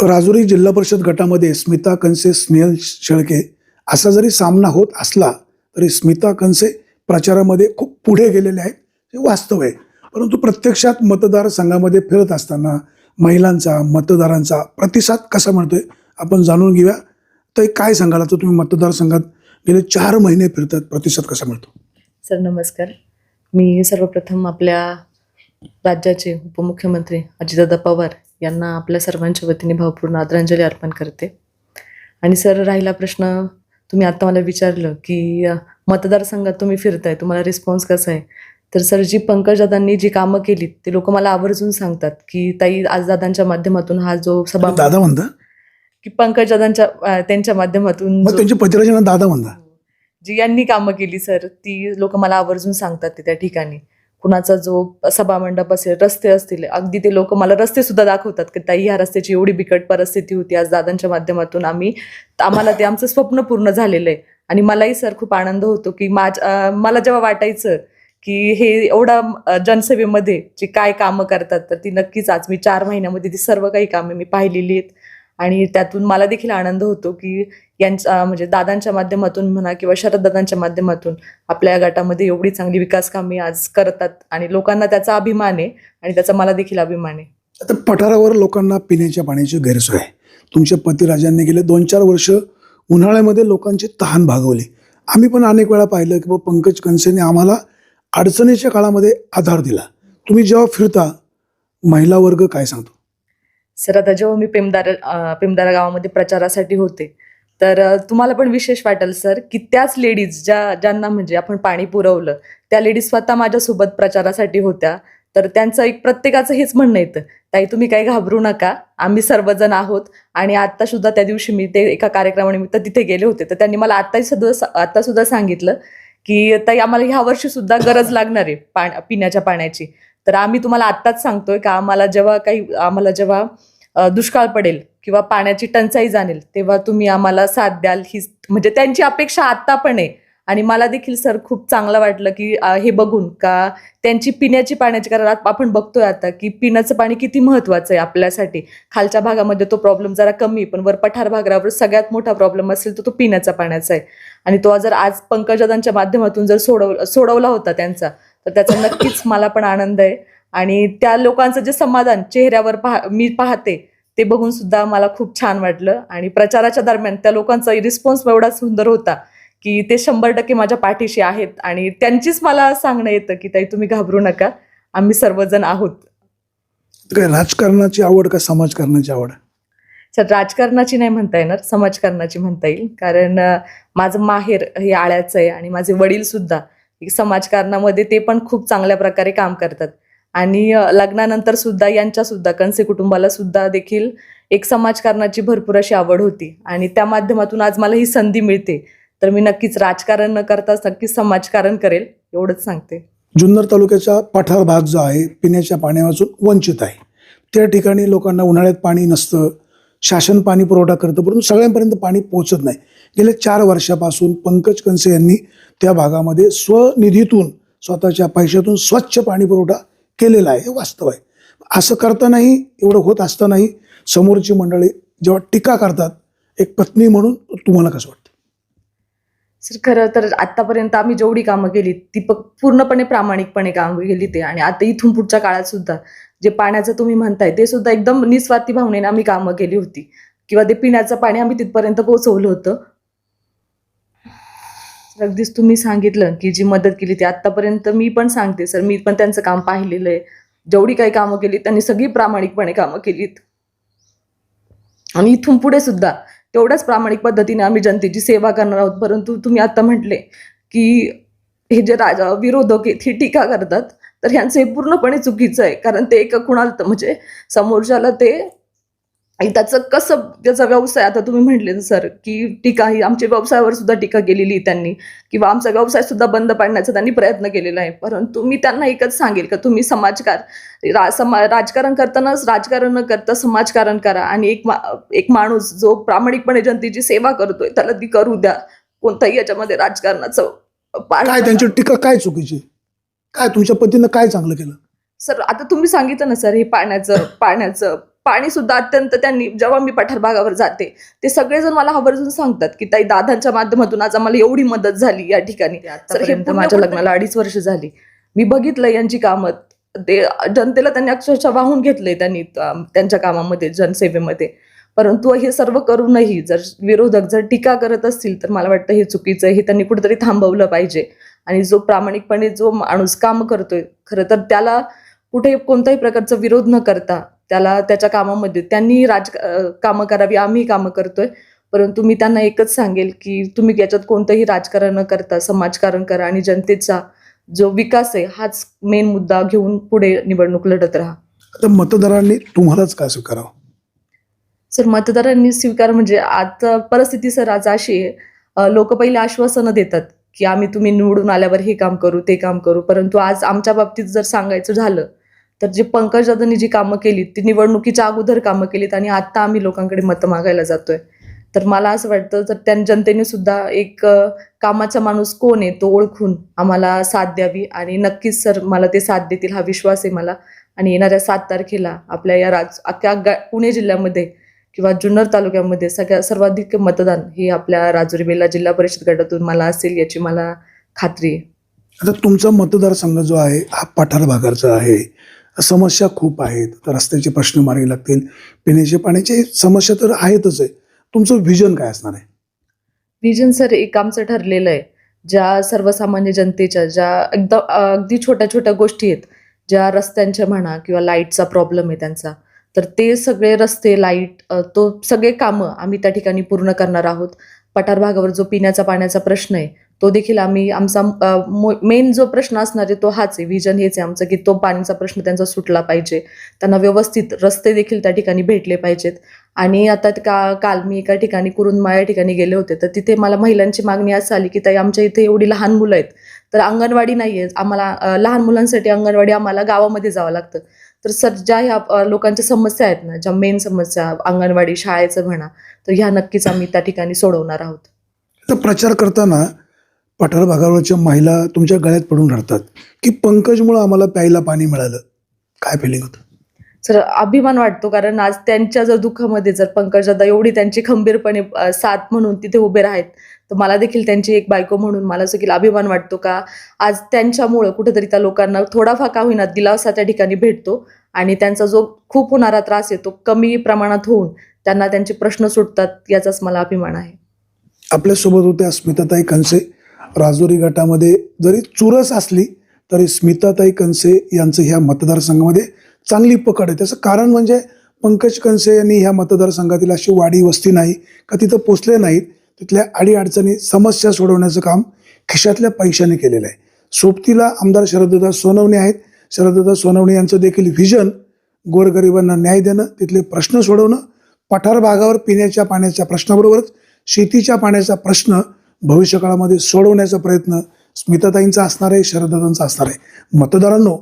राजुरी जिल्हा परिषद गटामध्ये स्मिता कंसे स्नेहल शेळके असा जरी सामना होत असला तरी स्मिता कंसे प्रचारामध्ये खूप पुढे गेलेले आहेत, हे वास्तव आहे. परंतु प्रत्यक्षात मतदारसंघामध्ये फिरत असताना महिलांचा मतदारांचा प्रतिसाद कसा मिळतोय आपण जाणून घेऊया. तर काय सांगाल, आता तुम्ही मतदारसंघात गेले 4 महिने फिरतात, प्रतिसाद कसा मिळतो? सर नमस्कार. मी सर्वप्रथम आपल्या राज्याचे उपमुख्यमंत्री अजितदादा पवार यांना आपल्या सर्वांच्या वतीने भावपूर्ण आदरांजली अर्पण करते. आणि सर, राहिला प्रश्न तुम्ही आता मला विचारलं की मतदारसंघात तुम्ही फिरताय, तुम्हाला रिस्पॉन्स कसा आहे. तर सर, जी पंकजदादांनी जी कामं केली ते लोक मला आवर्जून सांगतात की ताई, आज दादांच्या माध्यमातून हा जो सभा दादा म्हणता की पंकजदादांच्या त्यांच्या माध्यमातून त्यांच्या पतिराजांना दादा म्हणता जी यांनी कामं केली सर, ती लोक मला आवर्जून सांगतात. ते त्या ठिकाणी कुणाचा जो सभामंडप असेल, रस्ते असतील, अगदी ते लोक मला रस्ते सुद्धा दाखवतात की ताई, ह्या रस्त्याची एवढी बिकट परिस्थिती होती, आज दादांच्या माध्यमातून आम्हाला ते आमचं स्वप्न पूर्ण झालेलं आहे. आणि मलाही सर खूप आनंद होतो की मला जेव्हा वाटायचं की हे एवढा जनसेवेमध्ये जे काय कामं करतात, तर ती नक्कीच आज मी 4 महिन्यामध्ये ती सर्व काही कामे मी पाहिलेली आहेत. आणि त्यातून मला देखील आनंद होतो की यांच्या म्हणजे दादांच्या माध्यमातून म्हणा किंवा शरददादांच्या माध्यमातून आपल्या गटामध्ये एवढी चांगली विकास कामे आज करतात आणि लोकांना त्याचा अभिमान आहे आणि त्याचा मला देखील अभिमान आहे. आता पठारावर लोकांना पिण्याच्या पाण्याची गैरसोय आहे. तुमच्या पतिराजांनी गेले 2-4 वर्ष उन्हाळ्यामध्ये लोकांची तहान भागवली. आम्ही पण अनेक वेळा पाहिलं की पंकज कंसेने आम्हाला अडचणीच्या काळामध्ये आधार दिला. तुम्ही जेव्हा फिरता, महिला वर्ग काय सांगतो? सर, आता जेव्हा मी पेमदारा गावामध्ये प्रचारासाठी होते, तर तुम्हाला पण विशेष वाटेल सर की त्याच लेडीज ज्यांना म्हणजे आपण पाणी पुरवलं, त्या लेडीज स्वतः माझ्यासोबत प्रचारासाठी होत्या. तर त्यांचं एक प्रत्येकाचं हेच म्हणणं येतं, ताई तुम्ही काही घाबरू नका, आम्ही सर्वजण आहोत. आणि आता सुद्धा त्या दिवशी मी ते एका कार्यक्रमानिमित्त तिथे गेले होते, तर त्यांनी मला आता सुद्धा सांगितलं की ताई, आम्हाला ह्या वर्षी सुद्धा गरज लागणार आहे पिण्याच्या पाण्याची. तर आम्ही तुम्हाला आत्ताच सांगतोय का आम्हाला जेव्हा दुष्काळ पडेल किंवा पाण्याची टंचाई जाणेल, तेव्हा तुम्ही आम्हाला साथ द्याल. ही म्हणजे त्यांची अपेक्षा आत्ता पण आहे. आणि मला देखील सर खूप चांगलं वाटलं की हे बघून का त्यांची पिण्याची पाण्याची, कारण आपण बघतोय आता की पिण्याचं पाणी किती महत्वाचं आहे आपल्यासाठी. खालच्या भागामध्ये तो प्रॉब्लेम जरा कमी, पण वर पठार भागावर सगळ्यात मोठा प्रॉब्लेम असेल तो पिण्याचा पाण्याचा आहे. आणि तो जर आज पंकजदांच्या माध्यमातून जर सोडवला होता त्यांचा, तर त्याचा नक्कीच मला पण आनंद आहे. आणि त्या लोकांचं जे समाधान चेहऱ्यावर मी पाहते, ते बघून सुद्धा मला खूप छान वाटलं. आणि प्रचाराच्या दरम्यान त्या लोकांचा रिस्पॉन्स एवढा सुंदर होता की ते 100% माझ्या पाठीशी आहेत. आणि त्यांचीच मला सांगणं येतं की ताई तुम्ही घाबरू नका, आम्ही सर्वजण आहोत. काय राजकारणाची आवड का समाजकारणाची आवड? सर, राजकारणाची नाही म्हणता येणार, समाजकारणाची म्हणता येईल. कारण माझं माहेर हे आळ्याचं आहे आणि माझे वडील सुद्धा समाजकारणामध्ये ते पण खूप चांगल्या प्रकारे काम करतात. आणि लग्नानंतर सुद्धा यांच्या सुद्धा कंसे कुटुंबाला सुद्धा देखील एक समाजकारणाची भरपूर अशी आवड होती. आणि त्या माध्यमातून आज मला ही संधी मिळते, तर मी नक्कीच राजकारण न करता नक्कीच समाजकारण करेल, एवढंच सांगते. जुन्नर तालुक्याचा पठार भाग जो आहे पिण्याच्या पाण्यापासून वंचित आहे. त्या ठिकाणी लोकांना उन्हाळ्यात पाणी नसतं, शासन पाणी पुरवठा करतं, परंतु सगळ्यांपर्यंत पाणी पोहोचत नाही. गेल्या 4 वर्षापासून पंकज कंसे यांनी त्या भागामध्ये स्वनिधीतून स्वतःच्या पैशातून स्वच्छ पाणी पुरवठा केलेला आहे, हे वास्तव आहे. असं करतानाही, एवढं होत असतानाही समोरची मंडळी जेव्हा टीका करतात, एक पत्नी म्हणून तुम्हाला कसं वाटतं? सर, खरं तर आतापर्यंत आम्ही जेवढी कामं केली ती पूर्णपणे प्रामाणिकपणे कामं केली ते. आणि आता इथून पुढच्या काळात सुद्धा जे पाण्याचं तुम्ही म्हणताय ते सुद्धा एकदम निस्वार्थी भावनेने आम्ही कामं केली होती, किंवा ते पिण्याचं पाणी आम्ही तिथपर्यंत पोहोचवलं होतं. अगदीच तुम्ही सांगितलं की जी मदत केली ती आतापर्यंत मी पण सांगते सर, मी पण त्यांचं काम पाहिलेलं आहे. जेवढी काही कामं केली त्यांनी सगळी प्रामाणिकपणे कामं केलीत. आणि इथून पुढे सुद्धा तेवढ्याच प्रामाणिक पद्धतीने आम्ही जनतेची सेवा करणार आहोत. परंतु तुम्ही आता म्हटले की हे जे विरोधक आहेत ही टीका करतात, तर ह्यांचं हे पूर्णपणे चुकीचं आहे. कारण ते कुणाला म्हणजे समोरच्याला ते त्याचं कसं त्याचा व्यवसाय, आता तुम्ही म्हटले सर की टीका ही आमच्या व्यवसायावर सुद्धा टीका केलेली त्यांनी, किंवा आमचा व्यवसाय सुद्धा बंद पाडण्याचा त्यांनी प्रयत्न केलेला आहे. परंतु मी त्यांना एकच सांगेल का तुम्ही राजकारण करतानाच राजकारण न करता समाजकारण करा. आणि एक माणूस जो प्रामाणिकपणे जनतेची सेवा करतोय त्याला ती करू द्या. कोणताही याच्यामध्ये राजकारणाचं काय त्यांची टीका काय चुकीची? काय तुमच्या पतीनं काय चांगलं केलं? सर, आता तुम्ही सांगितलं ना सर, हे पाण्याचं पाणी सुद्धा अत्यंत त्यांनी, जेव्हा मी पठार भागावर जाते ते सगळेजण मला आवर्जून सांगतात की ताई दादांच्या माध्यमातून आज आम्हाला एवढी मदत झाली या ठिकाणी. आतापर्यंत माझ्या लग्नाला 2.5 वर्ष झाली. मी बघितलं यांची कामं, ते जनतेला त्यांनी अक्षरशः वाहून घेतलंय त्यांनी त्यांच्या कामामध्ये, जनसेवेमध्ये. परंतु हे सर्व करूनही जर विरोधक जर टीका करत असतील तर मला वाटतं हे चुकीचं आहे. हे त्यांनी कुठेतरी थांबवलं पाहिजे. आणि जो प्रामाणिकपणे जो माणूस काम करतोय, खरं तर त्याला कुठे कोणत्याही प्रकारचा विरोध न करता त्याला त्याच्या कामामध्ये त्यांनी कामं करावी, आम्ही कामं करतोय. परंतु मी त्यांना एकच सांगेल की तुम्ही याच्यात कोणतंही राजकारण न करता समाजकारण करा आणि जनतेचा जो विकास आहे हाच मेन मुद्दा घेऊन पुढे निवडणूक लढत राहा. आता मतदारांनी तुम्हालाच का स्वीकारावं? सर, मतदारांनी स्वीकार म्हणजे आता परिस्थिती सर आज अशी आहे, लोक पहिले आश्वासनं देतात की आम्ही तुम्ही निवडून आल्यावर हे काम करू ते काम करू. परंतु आज आमच्या बाबतीत जर सांगायचं झालं तर जे पंकज दादांनी जी कामं केली ती निवडणुकीच्या अगोदर कामं केलीत आणि आता आम्ही लोकांकडे मतं मागायला जातोय. तर मला असं वाटतं तर त्या जनतेने सुद्धा एक कामाचा माणूस कोण आहे तो ओळखून आम्हाला साथ द्यावी. आणि नक्कीच सर मला ते साथ देतील हा विश्वास आहे मला. आणि येणाऱ्या 7 तारखेला आपल्या या अख्ख्या पुणे जिल्ह्यामध्ये किंवा जुन्नर तालुक्यामध्ये सर्वाधिक मतदान हे आपल्या राजुरी बेल्ला जिल्हा परिषद गटातून मला असेल याची मला खात्री आहे. आता तुमचा मतदारसंघ जो आहे हा पठार भागाचा आहे, समस्या खूप आहेत. तर रस्त्याचे प्रश्न मार्गी लागतील, पिण्याच्या पाण्याची समस्या तर आहेतच आहे. तुमचं व्हिजन काय असणार आहे? व्हिजन सर एक आमचं ठरलेलं आहे, ज्या सर्वसामान्य जनतेच्या ज्या एकदम अगदी छोट्या छोट्या गोष्टी आहेत, ज्या रस्त्यांच्या म्हणा किंवा लाईटचा प्रॉब्लेम आहे त्यांचा, तर ते सगळे रस्ते, लाईट, तो सगळे कामं आम्ही त्या ठिकाणी पूर्ण करणार आहोत. पठार भागावर जो पिण्याचा पाण्याचा प्रश्न आहे तो देखील आम्ही आमचा मेन जो प्रश्न असणार आहे तो हाच आहे. व्हिजन हेच आहे आमचं की तो पाण्याचा प्रश्न त्यांचा सुटला पाहिजे. त्यांना व्यवस्थित रस्ते देखील त्या ठिकाणी भेटले पाहिजेत. आणि आता काल मी एका ठिकाणी कुरुंदमाळ या ठिकाणी गेले होते तर तिथे मला महिलांची मागणी असं आली की ताई आमच्या इथे एवढी लहान मुलं आहेत तर अंगणवाडी नाही आहे, आम्हाला लहान मुलांसाठी अंगणवाडी आम्हाला गावामध्ये जावं लागतं. तर सर ज्या ह्या लोकांच्या समस्या आहेत ना, ज्या मेन समस्या अंगणवाडी शाळेचं म्हणा, तर ह्या नक्कीच आम्ही त्या ठिकाणी सोडवणार आहोत. तर प्रचार करताना पठार भागावरच्या महिला तुमच्या गळ्यात पडून राहतात की पंकजमुळे आम्हाला प्यायला पाणी मिळालं, काय फिलिंग होतं? सर अभिमान वाटतो, कारण आज त्यांच्या जर दुःखामध्ये जर पंकजदा एवढी त्यांची खंबीरपणे साथ म्हणून तिथे उभे राहत, तर मला देखील त्यांची एक बायको म्हणून मला देखील अभिमान वाटतो का आज त्यांच्यामुळं कुठेतरी त्या लोकांना थोडाफार का होईना दिलासा त्या ठिकाणी भेटतो आणि त्यांचा जो खूप होणारा त्रास आहे तो कमी प्रमाणात होऊन त्यांना त्यांचे प्रश्न सुटतात, याचाच मला अभिमान आहे. आपल्यासोबत होत्या स्मिताताई कंसे. राजुरी गटामध्ये जरी चुरस असली तरी स्मिताताई कंसे यांचं ह्या मतदारसंघामध्ये चांगली पकड आहे. त्याचं कारण म्हणजे पंकज कंसे यांनी ह्या मतदारसंघातील अशी वाडी वस्ती नाही का तिथं पोचले नाहीत, तिथल्या अडीअडचणी समस्या सोडवण्याचं काम खिशातल्या पैशाने केलेलं आहे. सोबतीला आमदार शरददादा सोनवणे आहेत. शरददादा सोनवणे यांचं देखील व्हिजन गोरगरिबांना न्याय देणं, तिथले प्रश्न सोडवणं, पठार भागावर पिण्याच्या पाण्याच्या प्रश्नाबरोबरच शेतीच्या पाण्याचा प्रश्न भविष्यकाळामध्ये सोडवण्याचा प्रयत्न स्मिताताईंचा असणार आहे, शरददादांचा असणार आहे. मतदारांनो,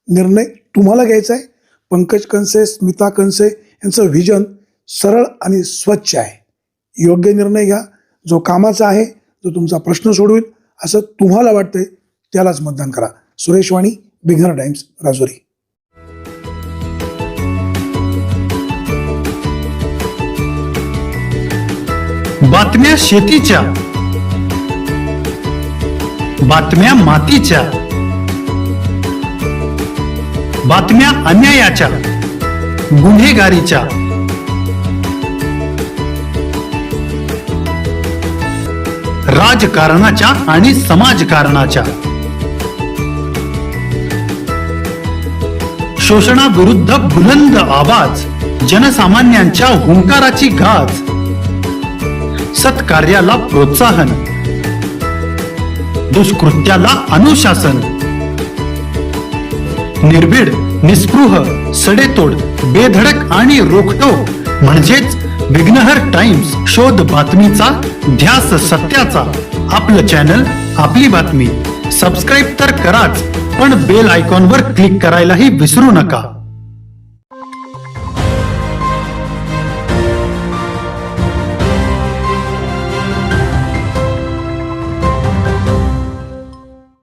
निर्णय तुम्हाला घ्यायचा आहे. पंकज कंसे, स्मिता कंसे यांचं व्हिजन सरळ आणि स्वच्छ आहे. योग्य निर्णय घ्या, जो कामाचा आहे, जो तुमचा प्रश्न सोडवेल असं तुम्हाला वाटतंय त्यालाच मतदान करा. सुरेश वाणी, बिगर टाइम्स, राजुरी. बातम्या शेतीच्या, बातम्या मातीच्या, बातम्या अन्यायाच्या, गुन्हेगारीच्या, राजकारणाच्या आणि समाजकारणाच्या, शोषणाविरुद्ध बुलंद आवाज, जनसामान्यांच्या हुंकाराची गाज, सत्कार्याला प्रोत्साहन, दुष्कृत्याला अनुशासन, निर्भीड, निस्पृह, सडेतोड, बेधडक आणि रोखटोक म्हणजेच विघ्नहर टाइम्स. शोध बातमीचा, ध्यास सत्याचा. आपलं चॅनल, आपली बातमी. सबस्क्राईब तर कराच, पण बेल आयकॉनवर क्लिक करायलाही विसरू नका.